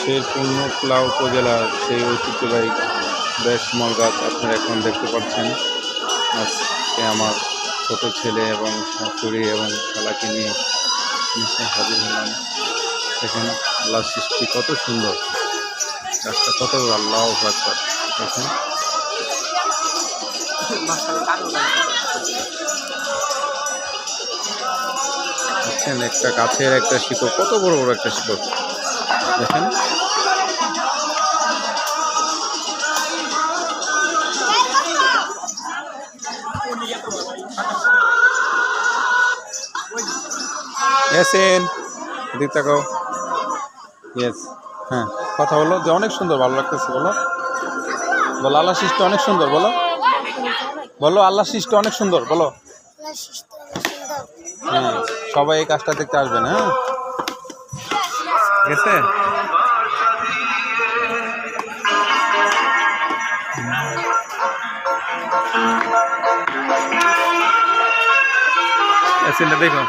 সেই পূর্ণকুলা উপজেলার সেই ঐতিহ্যবাহী বেশমল গাছ আপনারা এখন দেখতে পাচ্ছেন। আজকে আমার ছোট ছেলে এবং শাশুড়ি এবং খালাকে নিয়ে হাজির হলাম। দেখেন আল্লাহ সৃষ্টি কত সুন্দর, গাছটা কত আল্লাহ আকবার। দেখেন দেখছেন একটা গাছের একটা শিকড়, কত বড় বড় একটা শিকড় দেখেন। এদিক তাকাও। ইয়েস, হ্যাঁ কথা বলো যে অনেক সুন্দর, ভালো লাগতেছে। বলো বলো আল্লাহ সৃষ্টি অনেক সুন্দর। বলো বলো আল্লাহ সৃষ্টি অনেক সুন্দর। বলো হ্যাঁ, সবাই এই কাজটা দেখতে আসবেন। হ্যাঁ ঠিক আছে। দেখো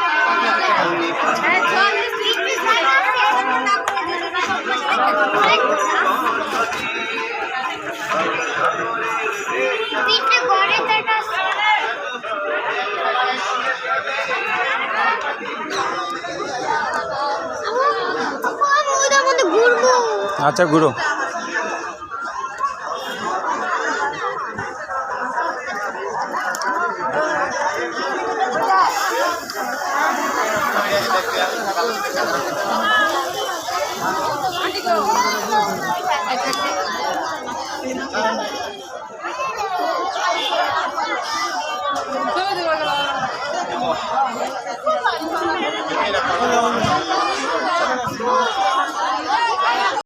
আচ্ছা ঘুরো।